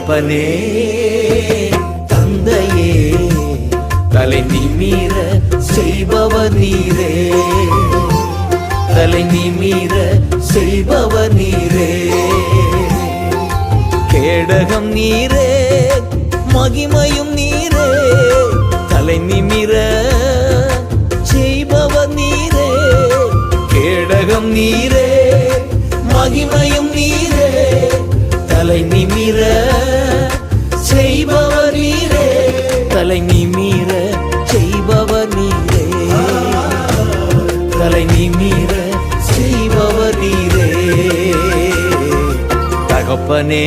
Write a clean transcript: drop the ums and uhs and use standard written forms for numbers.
தகப்பனே தந்தையே தலை நிமிர செய்பவர் நீரே, தலை நிமிர செய்பவர் நீரே. கேடகம் நீரே மகிமையும் நீரே, தலை நிமிர செய்பவர் நீரே. கேடகம் நீரே மகிமையும் நீரே, தலை நிமிர செய்பவர் நீரே, தலை நிமிர செய்பவர் நீரே, தலை நிமிர செய்பவர் நீரே. தகப்பனே